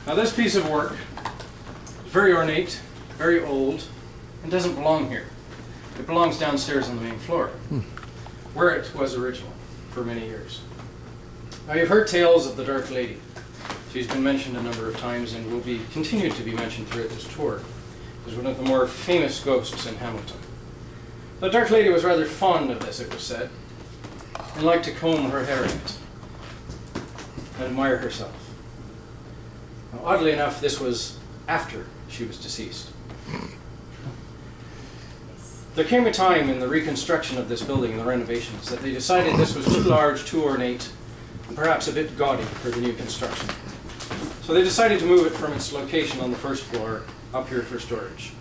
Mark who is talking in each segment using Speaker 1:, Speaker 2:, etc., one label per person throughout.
Speaker 1: Now this piece of work is very ornate, very old, and doesn't belong here. It belongs downstairs on the main floor, where it was original for many years. Now you've heard tales of the Dark Lady. She's been mentioned a number of times and will be continued to be mentioned throughout this tour as one of the more famous ghosts in Hamilton. The Dark Lady was rather fond of this, it was said, and liked to comb her hair in it and admire herself. Now, oddly enough, this was after she was deceased. There came a time in the reconstruction of this building and the renovations that they decided this was too large, too ornate, and perhaps a bit gaudy for the new construction. So they decided to move it from its location on the first floor up here for storage.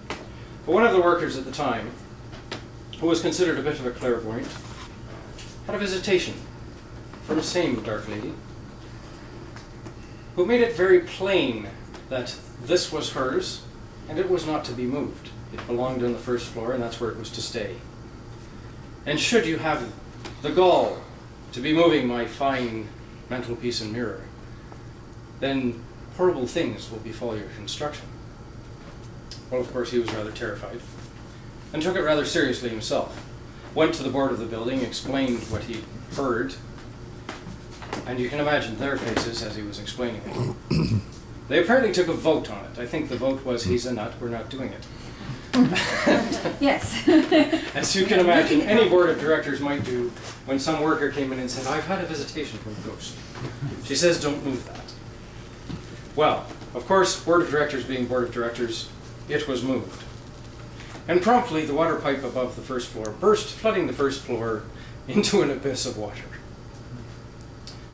Speaker 1: But one of the workers at the time, who was considered a bit of a clairvoyant, had a visitation from the same Dark Lady, who made it very plain that this was hers and it was not to be moved. It belonged on the first floor and that's where it was to stay. And should you have the gall to be moving my fine mantelpiece and mirror, then horrible things will befall your construction. Well, of course, he was rather terrified and took it rather seriously himself. Went to the board of the building, explained what he heard, and you can imagine their faces as he was explaining it. They apparently took a vote on it. I think the vote was, he's a nut, we're not doing it.
Speaker 2: Yes.
Speaker 1: As you can imagine, any board of directors might do when some worker came in and said, I've had a visitation from a ghost. She says, don't move that. Well, of course, board of directors being board of directors, it was moved. And promptly, the water pipe above the first floor burst, flooding the first floor into an abyss of water.